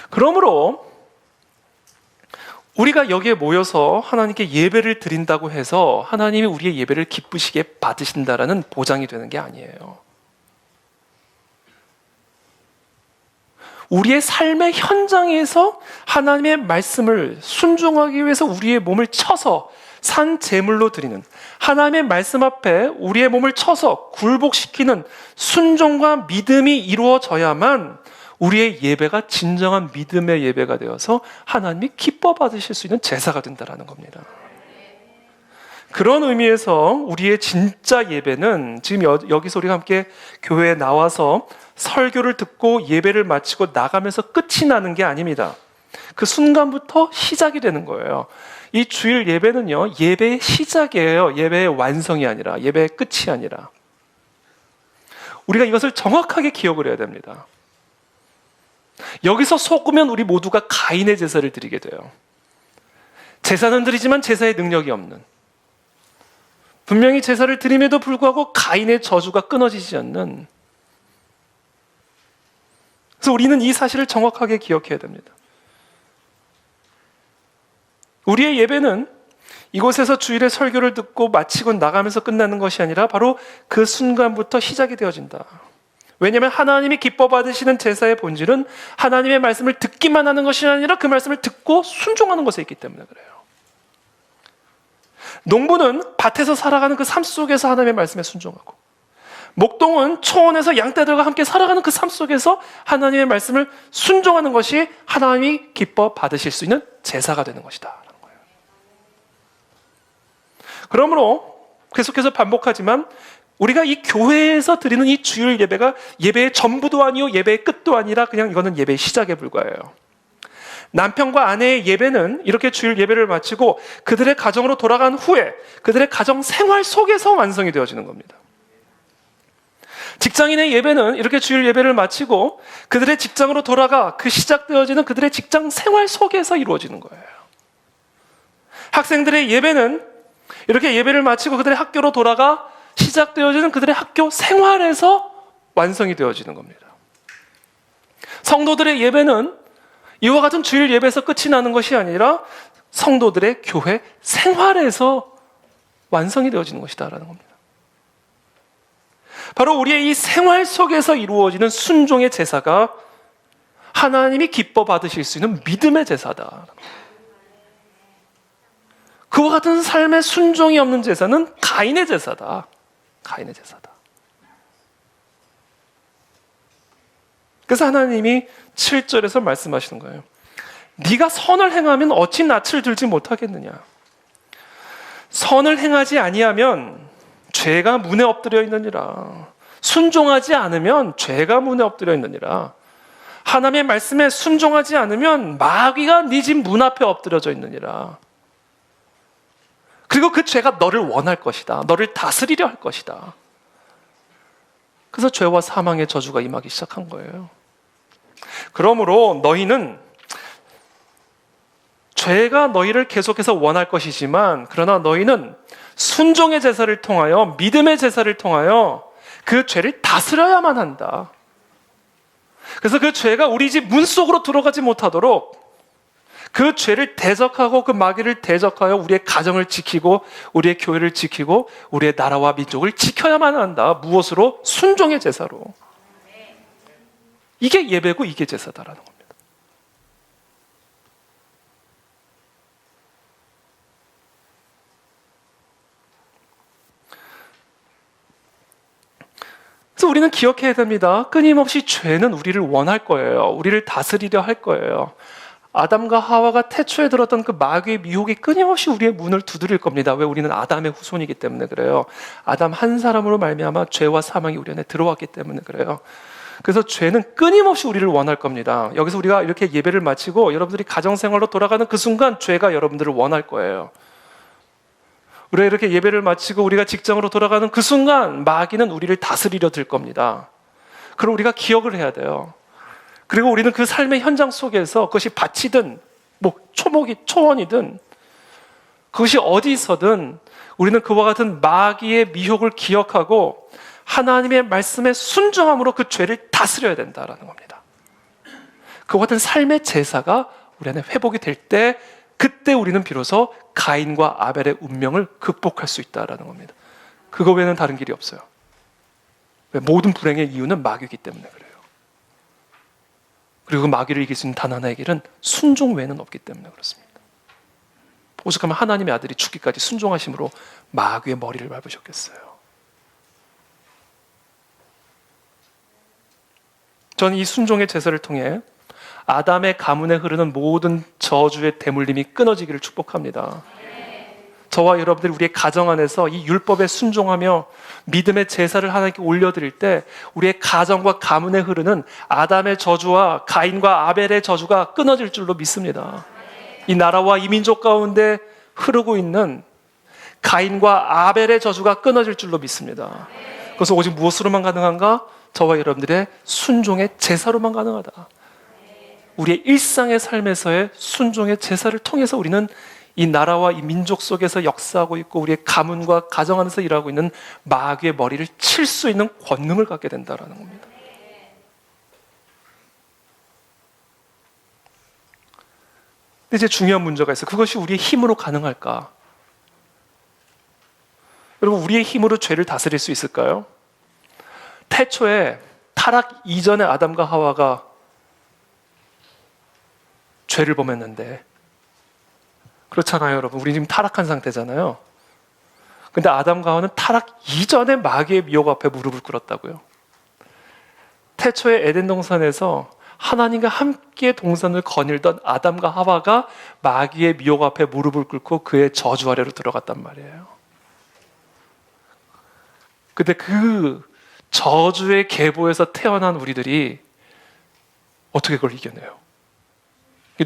[SPEAKER 1] 그러므로 우리가 여기에 모여서 하나님께 예배를 드린다고 해서 하나님이 우리의 예배를 기쁘시게 받으신다라는 보장이 되는 게 아니에요. 우리의 삶의 현장에서 하나님의 말씀을 순종하기 위해서 우리의 몸을 쳐서 산 제물로 드리는, 하나님의 말씀 앞에 우리의 몸을 쳐서 굴복시키는 순종과 믿음이 이루어져야만 우리의 예배가 진정한 믿음의 예배가 되어서 하나님이 기뻐 받으실 수 있는 제사가 된다는 겁니다. 그런 의미에서 우리의 진짜 예배는 지금 여기서 우리가 함께 교회에 나와서 설교를 듣고 예배를 마치고 나가면서 끝이 나는 게 아닙니다. 그 순간부터 시작이 되는 거예요. 이 주일 예배는요, 예배의 시작이에요. 예배의 완성이 아니라, 예배의 끝이 아니라. 우리가 이것을 정확하게 기억을 해야 됩니다. 여기서 속으면 우리 모두가 가인의 제사를 드리게 돼요. 제사는 드리지만 제사의 능력이 없는, 분명히 제사를 드림에도 불구하고 가인의 저주가 끊어지지 않는. 그래서 우리는 이 사실을 정확하게 기억해야 됩니다. 우리의 예배는 이곳에서 주일에 설교를 듣고 마치고 나가면서 끝나는 것이 아니라 바로 그 순간부터 시작이 되어진다. 왜냐하면 하나님이 기뻐 받으시는 제사의 본질은 하나님의 말씀을 듣기만 하는 것이 아니라 그 말씀을 듣고 순종하는 것에 있기 때문에 그래요. 농부는 밭에서 살아가는 그 삶 속에서 하나님의 말씀에 순종하고, 목동은 초원에서 양떼들과 함께 살아가는 그 삶 속에서 하나님의 말씀을 순종하는 것이 하나님이 기뻐 받으실 수 있는 제사가 되는 것이다. 그러므로 계속해서 반복하지만 우리가 이 교회에서 드리는 이 주일 예배가 예배의 전부도 아니요 예배의 끝도 아니라 그냥 이거는 예배의 시작에 불과해요. 남편과 아내의 예배는 이렇게 주일 예배를 마치고 그들의 가정으로 돌아간 후에 그들의 가정 생활 속에서 완성이 되어지는 겁니다. 직장인의 예배는 이렇게 주일 예배를 마치고 그들의 직장으로 돌아가 그 시작되어지는 그들의 직장 생활 속에서 이루어지는 거예요. 학생들의 예배는 이렇게 예배를 마치고 그들의 학교로 돌아가 시작되어지는 그들의 학교 생활에서 완성이 되어지는 겁니다. 성도들의 예배는 이와 같은 주일 예배에서 끝이 나는 것이 아니라 성도들의 교회 생활에서 완성이 되어지는 것이다라는 겁니다. 바로 우리의 이 생활 속에서 이루어지는 순종의 제사가 하나님이 기뻐 받으실 수 있는 믿음의 제사다. 그와 같은 삶의 순종이 없는 제사는 가인의 제사다. 가인의 제사다. 그래서 하나님이 7절에서 말씀하시는 거예요. 네가 선을 행하면 어찌 낯을 들지 못하겠느냐. 선을 행하지 아니하면 죄가 문에 엎드려 있느니라. 순종하지 않으면 죄가 문에 엎드려 있느니라. 하나님의 말씀에 순종하지 않으면 마귀가 네 집 문 앞에 엎드려져 있느니라. 그리고 그 죄가 너를 원할 것이다. 너를 다스리려 할 것이다. 그래서 죄와 사망의 저주가 임하기 시작한 거예요. 그러므로 너희는 죄가 너희를 계속해서 원할 것이지만 그러나 너희는 순종의 제사를 통하여 믿음의 제사를 통하여 그 죄를 다스려야만 한다. 그래서 그 죄가 우리 집 문 속으로 들어가지 못하도록 그 죄를 대적하고 그 마귀를 대적하여 우리의 가정을 지키고 우리의 교회를 지키고 우리의 나라와 민족을 지켜야만 한다. 무엇으로? 순종의 제사로. 이게 예배고 이게 제사다라는 겁니다. 그래서 우리는 기억해야 됩니다. 끊임없이 죄는 우리를 원할 거예요. 우리를 다스리려 할 거예요. 아담과 하와가 태초에 들었던 그 마귀의 미혹이 끊임없이 우리의 문을 두드릴 겁니다. 왜? 우리는 아담의 후손이기 때문에 그래요. 아담 한 사람으로 말미암아 죄와 사망이 우리 안에 들어왔기 때문에 그래요. 그래서 죄는 끊임없이 우리를 원할 겁니다. 여기서 우리가 이렇게 예배를 마치고 여러분들이 가정생활로 돌아가는 그 순간 죄가 여러분들을 원할 거예요. 우리가 이렇게 예배를 마치고 우리가 직장으로 돌아가는 그 순간 마귀는 우리를 다스리려 들 겁니다. 그럼 우리가 기억을 해야 돼요. 그리고 우리는 그 삶의 현장 속에서 그것이 밭이든 초원이든 그것이 어디서든 우리는 그와 같은 마귀의 미혹을 기억하고 하나님의 말씀에 순종함으로 그 죄를 다스려야 된다라는 겁니다. 그와 같은 삶의 제사가 우리 안에 회복이 될 때 그때 우리는 비로소 가인과 아벨의 운명을 극복할 수 있다라는 겁니다. 그거 외에는 다른 길이 없어요. 왜? 모든 불행의 이유는 마귀이기 때문에 그래요. 그리고 그 마귀를 이길 수 있는 단 하나의 길은 순종 외에는 없기 때문에 그렇습니다. 오죽하면 하나님의 아들이 죽기까지 순종하심으로 마귀의 머리를 밟으셨겠어요. 저는 이 순종의 제사를 통해 아담의 가문에 흐르는 모든 저주의 대물림이 끊어지기를 축복합니다. 저와 여러분들이 우리의 가정 안에서 이 율법에 순종하며 믿음의 제사를 하나님께 올려드릴 때 우리의 가정과 가문에 흐르는 아담의 저주와 가인과 아벨의 저주가 끊어질 줄로 믿습니다. 이 나라와 이 민족 가운데 흐르고 있는 가인과 아벨의 저주가 끊어질 줄로 믿습니다. 그것은 오직 무엇으로만 가능한가? 저와 여러분들의 순종의 제사로만 가능하다. 우리의 일상의 삶에서의 순종의 제사를 통해서 우리는 이 나라와 이 민족 속에서 역사하고 있고 우리의 가문과 가정 안에서 일하고 있는 마귀의 머리를 칠 수 있는 권능을 갖게 된다는 겁니다. 근데 이제 중요한 문제가 있어요. 그것이 우리의 힘으로 가능할까? 여러분, 우리의 힘으로 죄를 다스릴 수 있을까요? 태초에 타락 이전에 아담과 하와가 죄를 범했는데 그렇잖아요, 여러분. 우리 지금 타락한 상태잖아요. 근데 아담과 하와는 타락 이전에 마귀의 미혹 앞에 무릎을 꿇었다고요. 태초의 에덴 동산에서 하나님과 함께 동산을 거닐던 아담과 하와가 마귀의 미혹 앞에 무릎을 꿇고 그의 저주 아래로 들어갔단 말이에요. 근데 그 저주의 계보에서 태어난 우리들이 어떻게 그걸 이겨내요?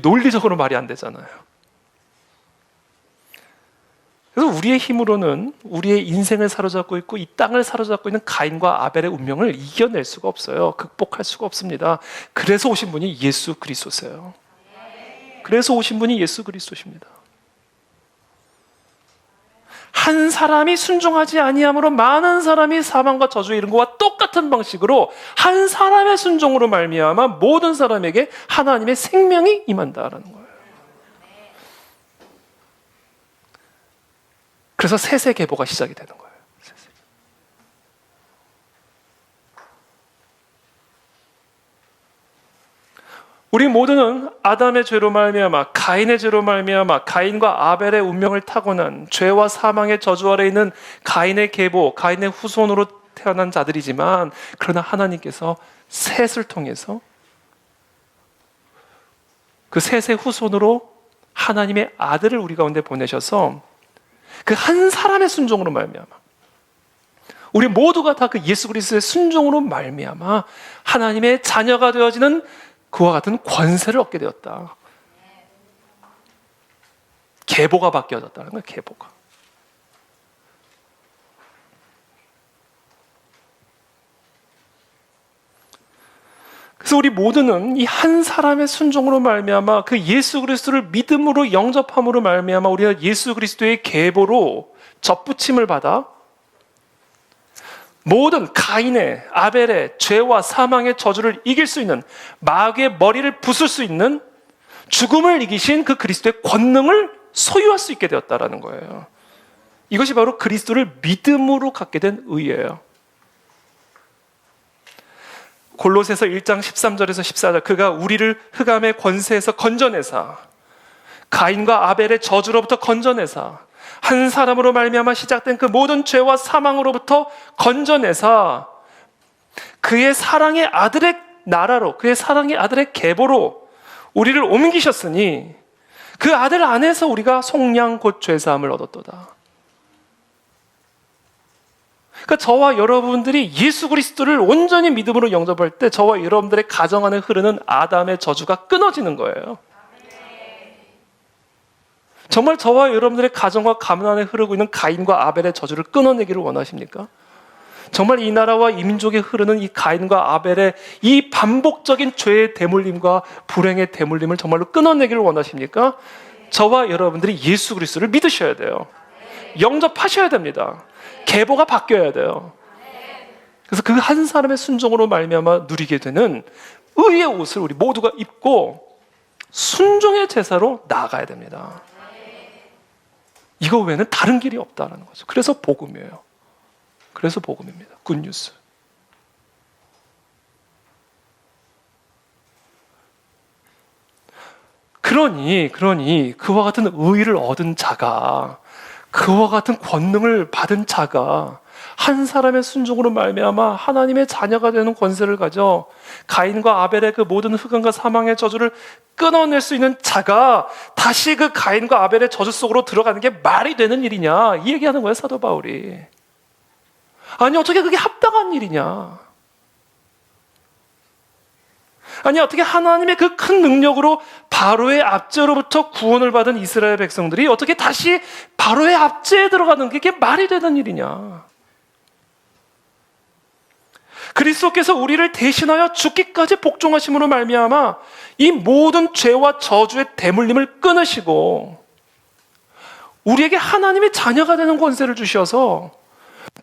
[SPEAKER 1] 논리적으로 말이 안 되잖아요. 그래서 우리의 힘으로는 우리의 인생을 사로잡고 있고 이 땅을 사로잡고 있는 가인과 아벨의 운명을 이겨낼 수가 없어요. 극복할 수가 없습니다. 그래서 오신 분이 예수 그리스도세요. 그래서 오신 분이 예수 그리스도십니다. 한 사람이 순종하지 아니함으로 많은 사람이 사망과 저주에 이른 것과 똑같은 방식으로 한 사람의 순종으로 말미암아 모든 사람에게 하나님의 생명이 임한다라는 거예요. 그래서 세세 계보가 시작이 되는 거예요. 우리 모두는 아담의 죄로 말미암아 가인의 죄로 말미암아 가인과 아벨의 운명을 타고난 죄와 사망의 저주 아래 있는 가인의 계보, 가인의 후손으로 태어난 자들이지만 그러나 하나님께서 셋을 통해서 그 셋의 후손으로 하나님의 아들을 우리 가운데 보내셔서 그 한 사람의 순종으로 말미암아 우리 모두가 다 그 예수 그리스도의 순종으로 말미암아 하나님의 자녀가 되어지는 그와 같은 권세를 얻게 되었다. 계보가 바뀌어졌다는 거예요. 계보가. 그래서 우리 모두는 이 한 사람의 순종으로 말미암아 그 예수 그리스도를 믿음으로 영접함으로 말미암아 우리가 예수 그리스도의 계보로 접붙임을 받아 모든 가인의 아벨의 죄와 사망의 저주를 이길 수 있는 마귀의 머리를 부술 수 있는 죽음을 이기신 그 그리스도의 권능을 소유할 수 있게 되었다라는 거예요. 이것이 바로 그리스도를 믿음으로 갖게 된 의예요. 골로새서 1장 13절에서 14절 그가 우리를 흑암의 권세에서 건져내사 가인과 아벨의 저주로부터 건져내사 한 사람으로 말미암아 시작된 그 모든 죄와 사망으로부터 건져내사 그의 사랑의 아들의 나라로 그의 사랑의 아들의 계보로 우리를 옮기셨으니 그 아들 안에서 우리가 속량 곧 죄사함을 얻었도다. 그러니까 저와 여러분들이 예수 그리스도를 온전히 믿음으로 영접할 때 저와 여러분들의 가정 안에 흐르는 아담의 저주가 끊어지는 거예요. 정말 저와 여러분들의 가정과 가문 안에 흐르고 있는 가인과 아벨의 저주를 끊어내기를 원하십니까? 정말 이 나라와 이 민족에 흐르는 이 가인과 아벨의 이 반복적인 죄의 대물림과 불행의 대물림을 정말로 끊어내기를 원하십니까? 저와 여러분들이 예수 그리스도를 믿으셔야 돼요. 영접하셔야 됩니다. 계보가 바뀌어야 돼요. 그래서 그 한 사람의 순종으로 말미암아 누리게 되는 의의 옷을 우리 모두가 입고 순종의 제사로 나아가야 됩니다. 이거 외에는 다른 길이 없다는 거죠. 그래서 복음이에요. 그래서 복음입니다. 굿뉴스. 그러니 그와 같은 의의를 얻은 자가 그와 같은 권능을 받은 자가 한 사람의 순종으로 말미암아 하나님의 자녀가 되는 권세를 가져 가인과 아벨의 그 모든 흑암과 사망의 저주를 끊어낼 수 있는 자가 다시 그 가인과 아벨의 저주 속으로 들어가는 게 말이 되는 일이냐 이 얘기하는 거예요. 사도 바울이. 아니 어떻게 그게 합당한 일이냐. 아니 어떻게 하나님의 그 큰 능력으로 바로의 압제로부터 구원을 받은 이스라엘 백성들이 어떻게 다시 바로의 압제에 들어가는 게 이게 말이 되는 일이냐. 그리스도께서 우리를 대신하여 죽기까지 복종하심으로 말미암아 이 모든 죄와 저주의 대물림을 끊으시고 우리에게 하나님의 자녀가 되는 권세를 주셔서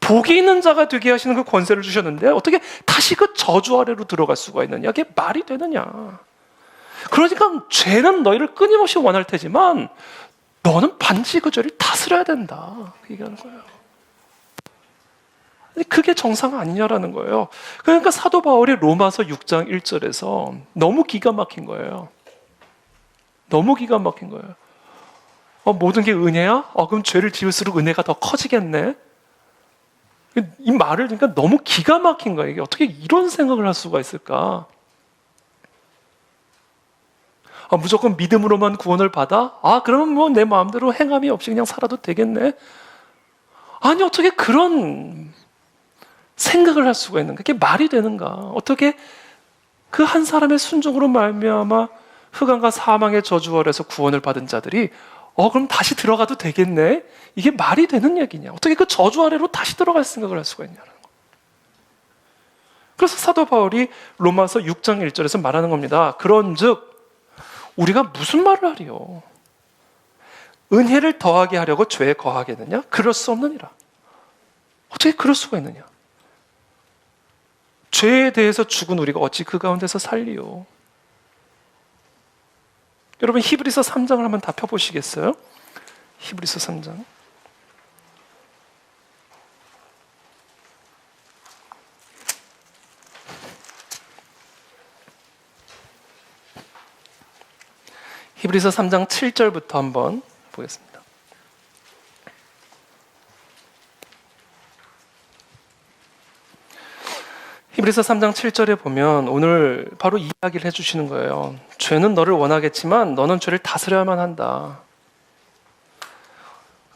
[SPEAKER 1] 복이 있는 자가 되게 하시는 그 권세를 주셨는데 어떻게 다시 그 저주 아래로 들어갈 수가 있느냐? 이게 말이 되느냐? 그러니까 죄는 너희를 끊임없이 원할 테지만 너는 반드시 그 죄를 다스려야 된다. 그 얘기하는 거예요. 그게 정상 아니냐라는 거예요. 그러니까 사도 바울이 로마서 6장 1절에서 너무 기가 막힌 거예요. 너무 기가 막힌 거예요. 모든 게 은혜야? 그럼 죄를 지을수록 은혜가 더 커지겠네? 이 말을 그러니까 너무 기가 막힌 거예요. 이게 어떻게 이런 생각을 할 수가 있을까? 무조건 믿음으로만 구원을 받아? 그러면 뭐 내 마음대로 행함이 없이 그냥 살아도 되겠네? 아니, 어떻게 그런 생각을 할 수가 있는가? 그게 말이 되는가? 어떻게 그 한 사람의 순종으로 말미암아 흑암과 사망의 저주 아래서 구원을 받은 자들이 그럼 다시 들어가도 되겠네? 이게 말이 되는 얘기냐? 어떻게 그 저주 아래로 다시 들어갈 생각을 할 수가 있냐는 거. 그래서 사도 바울이 로마서 6장 1절에서 말하는 겁니다. 그런즉 우리가 무슨 말을 하리요? 은혜를 더하게 하려고 죄에 거하겠느냐? 그럴 수 없느니라. 어떻게 그럴 수가 있느냐? 죄에 대해서 죽은 우리가 어찌 그 가운데서 살리요? 여러분 히브리서 3장을 한번 다 펴보시겠어요? 히브리서 3장. 히브리서 3장 7절부터 한번 보겠습니다. 히브리서 3장 7절에 보면 오늘 바로 이 이야기를 해주시는 거예요. 죄는 너를 원하겠지만 너는 죄를 다스려야만 한다.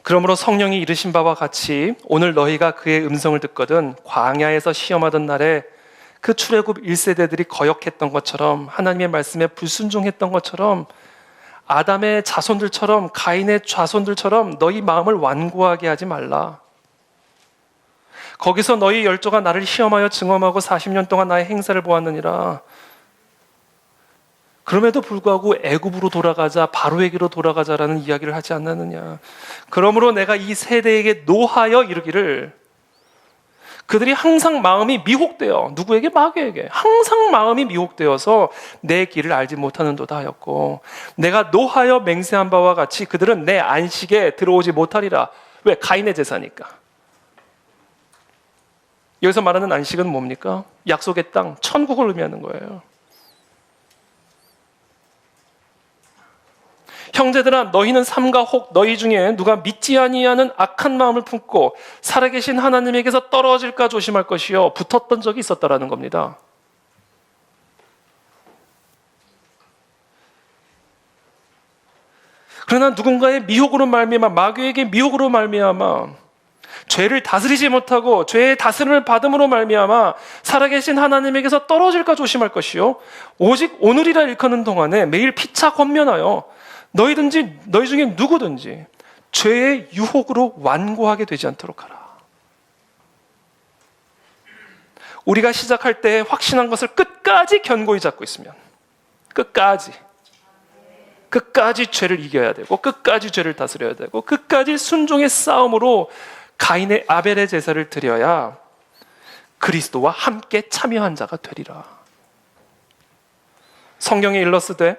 [SPEAKER 1] 그러므로 성령이 이르신 바와 같이 오늘 너희가 그의 음성을 듣거든 광야에서 시험하던 날에 그 출애굽 1세대들이 거역했던 것처럼 하나님의 말씀에 불순종했던 것처럼 아담의 자손들처럼 가인의 자손들처럼 너희 마음을 완고하게 하지 말라. 거기서 너희 열조가 나를 시험하여 증험하고 40년 동안 나의 행사를 보았느니라. 그럼에도 불구하고 애굽으로 돌아가자, 바로에게로 돌아가자라는 이야기를 하지 않았느냐. 그러므로 내가 이 세대에게 노하여 이르기를 그들이 항상 마음이 미혹되어 누구에게? 마귀에게 항상 마음이 미혹되어서 내 길을 알지 못하는도다 하였고 내가 노하여 맹세한 바와 같이 그들은 내 안식에 들어오지 못하리라. 왜? 가인의 제사니까. 여기서 말하는 안식은 뭡니까? 약속의 땅, 천국을 의미하는 거예요. 형제들아 너희는 삼가 혹 너희 중에 누가 믿지 아니하는 악한 마음을 품고 살아계신 하나님에게서 떨어질까 조심할 것이요 붙었던 적이 있었다라는 겁니다. 그러나 누군가의 미혹으로 말미암아 마귀에게 미혹으로 말미암아 죄를 다스리지 못하고 죄의 다스림을 받음으로 말미암아 살아계신 하나님에게서 떨어질까 조심할 것이요 오직 오늘이라 일컫는 동안에 매일 피차 권면하여 너희 중에 누구든지 죄의 유혹으로 완고하게 되지 않도록 하라. 우리가 시작할 때 확신한 것을 끝까지 견고히 잡고 있으면 끝까지 죄를 이겨야 되고 끝까지 죄를 다스려야 되고 끝까지 순종의 싸움으로 가인의 아벨의 제사를 드려야 그리스도와 함께 참여한 자가 되리라. 성경에 일렀으되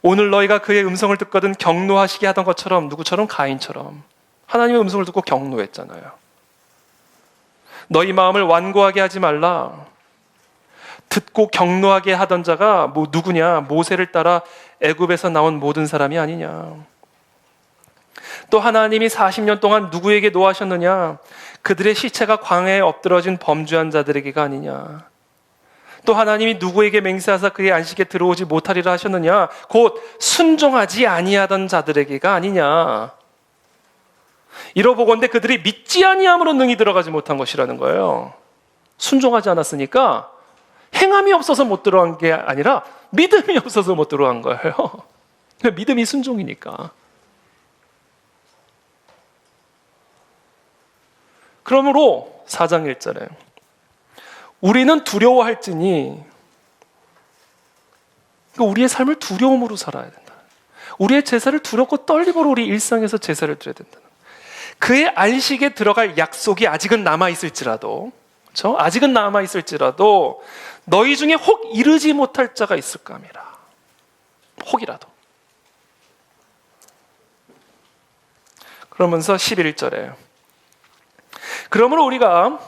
[SPEAKER 1] 오늘 너희가 그의 음성을 듣거든 경노하시게 하던 것처럼 누구처럼? 가인처럼 하나님의 음성을 듣고 경노했잖아요. 너희 마음을 완고하게 하지 말라. 듣고 경노하게 하던 자가 누구냐? 모세를 따라 애굽에서 나온 모든 사람이 아니냐. 또 하나님이 40년 동안 누구에게 노하셨느냐? 그들의 시체가 광야에 엎드러진 범죄한 자들에게가 아니냐. 또 하나님이 누구에게 맹세하사 그의 안식에 들어오지 못하리라 하셨느냐? 곧 순종하지 아니하던 자들에게가 아니냐. 이러보건대 그들이 믿지 아니함으로 능히 들어가지 못한 것이라는 거예요. 순종하지 않았으니까 행함이 없어서 못 들어간 게 아니라 믿음이 없어서 못 들어간 거예요. 믿음이 순종이니까. 그러므로 4장 1절에 우리는 두려워할지니 우리의 삶을 두려움으로 살아야 된다. 우리의 제사를 두렵고 떨림으로 우리 일상에서 제사를 드려야 된다. 그의 안식에 들어갈 약속이 아직은 남아있을지라도 그렇죠? 아직은 남아있을지라도 너희 중에 혹 이르지 못할 자가 있을까 함이라. 혹이라도. 그러면서 11절에 그러므로 우리가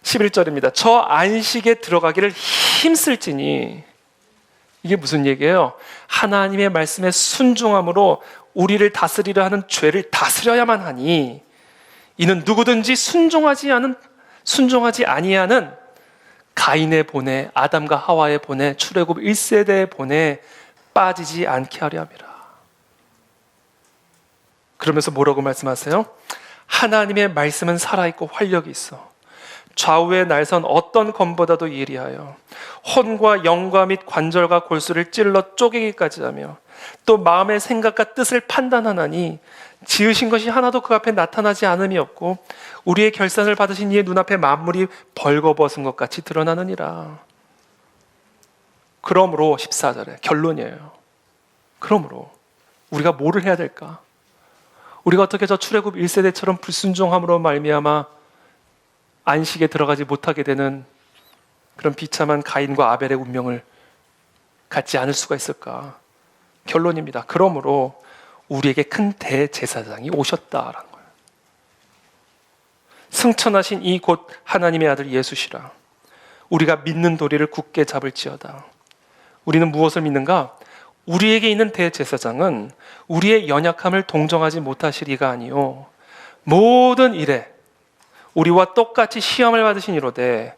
[SPEAKER 1] 11절입니다. 저 안식에 들어가기를 힘쓸지니 이게 무슨 얘기예요? 하나님의 말씀에 순종함으로 우리를 다스리려 하는 죄를 다스려야만 하니 이는 누구든지 순종하지 아니하는 가인의 본에, 아담과 하와의 본에, 출애굽 1세대의 본에 빠지지 않게 하려 함이라. 그러면서 뭐라고 말씀하세요? 하나님의 말씀은 살아있고 활력이 있어 좌우의 날선 어떤 검보다도 예리하여 혼과 영과 및 관절과 골수를 찔러 쪼개기까지 하며 또 마음의 생각과 뜻을 판단하나니 지으신 것이 하나도 그 앞에 나타나지 않음이 없고 우리의 결산을 받으신 이의 눈앞에 만물이 벌거벗은 것 같이 드러나느니라. 그러므로 14절에 결론이에요. 그러므로 우리가 뭐를 해야 될까? 우리가 어떻게 저 출애굽 1세대처럼 불순종함으로 말미암아 안식에 들어가지 못하게 되는 그런 비참한 가인과 아벨의 운명을 갖지 않을 수가 있을까? 결론입니다. 그러므로 우리에게 큰 대제사장이 오셨다라는 거예요. 승천하신 이 곧 하나님의 아들 예수시라. 우리가 믿는 도리를 굳게 잡을지어다. 우리는 무엇을 믿는가? 우리에게 있는 대제사장은 우리의 연약함을 동정하지 못하시리가 아니요 모든 일에 우리와 똑같이 시험을 받으신 이로되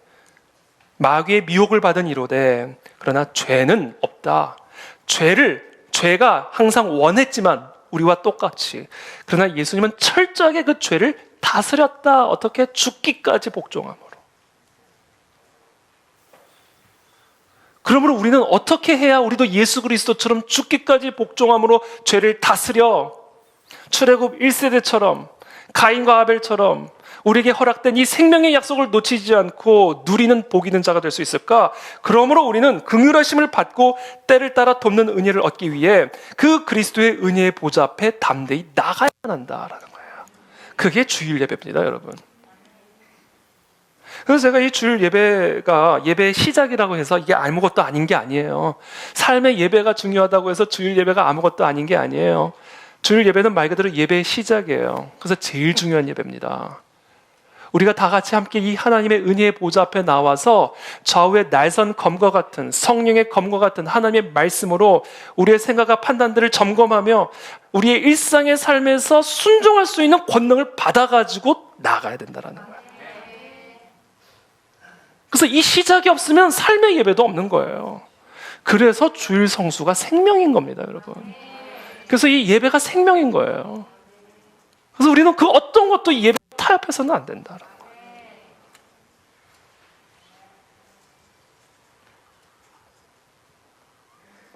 [SPEAKER 1] 마귀의 미혹을 받은 이로되 그러나 죄는 없다. 죄가 항상 원했지만 우리와 똑같이, 그러나 예수님은 철저하게 그 죄를 다스렸다. 어떻게? 죽기까지 복종함으로. 그러므로 우리는 어떻게 해야 우리도 예수 그리스도처럼 죽기까지 복종함으로 죄를 다스려 출애굽 1세대처럼 가인과 아벨처럼 우리에게 허락된 이 생명의 약속을 놓치지 않고 누리는 복 있는 자가 될 수 있을까? 그러므로 우리는 긍휼하심을 받고 때를 따라 돕는 은혜를 얻기 위해 그 그리스도의 은혜의 보좌 앞에 담대히 나가야 한다라는 거예요. 그게 주일 예배입니다, 여러분. 그래서 제가 이 주일 예배가 예배의 시작이라고 해서 이게 아무것도 아닌 게 아니에요. 삶의 예배가 중요하다고 해서 주일 예배가 아무것도 아닌 게 아니에요. 주일 예배는 말 그대로 예배의 시작이에요. 그래서 제일 중요한 예배입니다. 우리가 다 같이 함께 이 하나님의 은혜의 보좌 앞에 나와서 좌우의 날선 검과 같은 성령의 검과 같은 하나님의 말씀으로 우리의 생각과 판단들을 점검하며 우리의 일상의 삶에서 순종할 수 있는 권능을 받아가지고 나가야 된다는 거예요. 그래서 이 시작이 없으면 삶의 예배도 없는 거예요. 그래서 주일 성수가 생명인 겁니다, 여러분. 그래서 이 예배가 생명인 거예요. 그래서 우리는 그 어떤 것도 예배 타협해서는 안 된다는 거예요.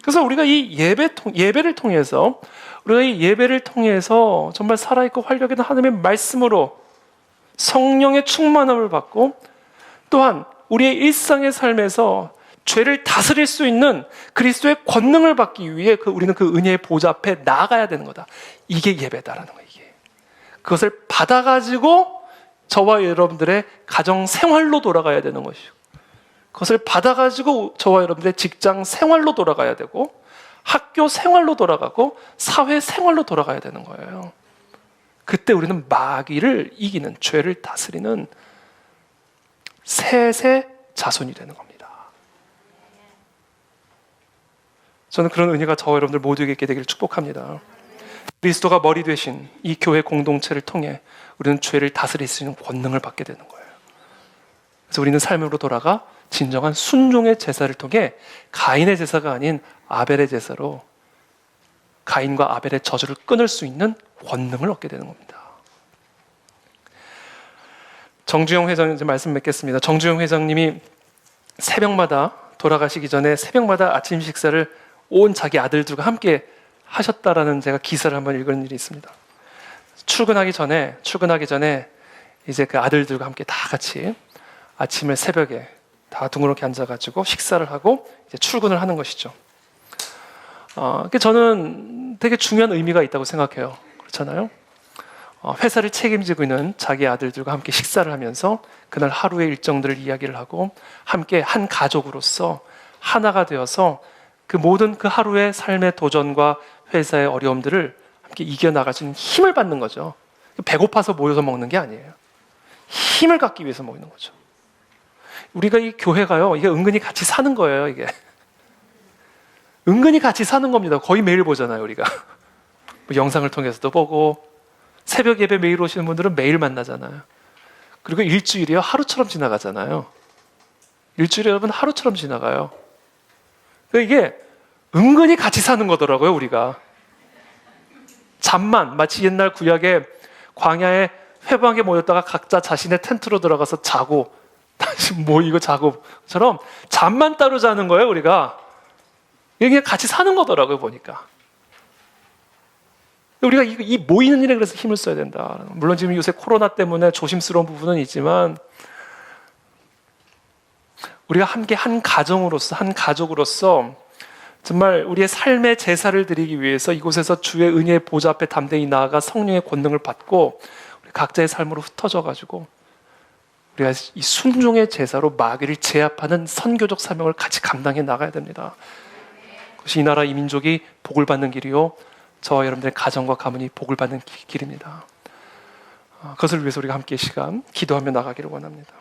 [SPEAKER 1] 그래서 우리가 이 예배를 통해서 정말 살아있고 활력 있는 하나님의 말씀으로 성령의 충만함을 받고 또한 우리의 일상의 삶에서 죄를 다스릴 수 있는 그리스도의 권능을 받기 위해 우리는 그 은혜의 보좌 앞에 나아가야 되는 거다. 이게 예배다라는 거예요. 이게. 그것을 받아가지고 저와 여러분들의 가정 생활로 돌아가야 되는 것이고, 그것을 받아가지고 저와 여러분들의 직장 생활로 돌아가야 되고, 학교 생활로 돌아가고, 사회 생활로 돌아가야 되는 거예요. 그때 우리는 마귀를 이기는, 죄를 다스리는 셋의 자손이 되는 겁니다. 저는 그런 은혜가 저와 여러분들 모두에게 있게 되기를 축복합니다. 그리스도가 머리 되신 이 교회 공동체를 통해 우리는 죄를 다스릴 수 있는 권능을 받게 되는 거예요. 그래서 우리는 삶으로 돌아가 진정한 순종의 제사를 통해 가인의 제사가 아닌 아벨의 제사로 가인과 아벨의 저주를 끊을 수 있는 권능을 얻게 되는 겁니다. 정주영 회장님 말씀 맺겠습니다. 정주영 회장님이 새벽마다 돌아가시기 전에 새벽마다 아침 식사를 온 자기 아들들과 함께 하셨다라는 제가 기사를 한번 읽은 일이 있습니다. 출근하기 전에 이제 그 아들들과 함께 다 같이 아침을 새벽에 다 둥그렇게 앉아가지고 식사를 하고 이제 출근을 하는 것이죠. 저는 되게 중요한 의미가 있다고 생각해요. 그렇잖아요? 회사를 책임지고 있는 자기 아들들과 함께 식사를 하면서 그날 하루의 일정들을 이야기를 하고 함께 한 가족으로서 하나가 되어서 그 모든 그 하루의 삶의 도전과 회사의 어려움들을 함께 이겨나갈 수 있는 힘을 받는 거죠. 배고파서 모여서 먹는 게 아니에요. 힘을 갖기 위해서 먹는 거죠. 우리가 이 교회가요, 이게 은근히 같이 사는 거예요, 이게. 은근히 같이 사는 겁니다. 거의 매일 보잖아요, 우리가. 뭐 영상을 통해서도 보고, 새벽 예배 매일 오시는 분들은 매일 만나잖아요. 그리고 일주일이요, 하루처럼 지나가잖아요. 일주일이 여러분 하루처럼 지나가요. 그러니까 이게 은근히 같이 사는 거더라고요, 우리가. 잠만, 마치 옛날 구약에 광야에 회방에 모였다가 각자 자신의 텐트로 들어가서 자고 다시 모이고 자고처럼 잠만 따로 자는 거예요, 우리가. 이게 그냥 같이 사는 거더라고요, 보니까. 우리가 이 모이는 일에 그래서 힘을 써야 된다. 물론 지금 요새 코로나 때문에 조심스러운 부분은 있지만, 우리가 함께 한 가정으로서, 한 가족으로서 정말 우리의 삶의 제사를 드리기 위해서 이곳에서 주의 은혜의 보좌 앞에 담대히 나아가 성령의 권능을 받고 우리 각자의 삶으로 흩어져가지고 우리가 이 순종의 제사로 마귀를 제압하는 선교적 사명을 같이 감당해 나가야 됩니다. 그것이 이 나라 이 민족이 복을 받는 길이요, 저와 여러분들의 가정과 가문이 복을 받는 길입니다. 그것을 위해서 우리가 함께 이 시간 기도하며 나가기를 원합니다.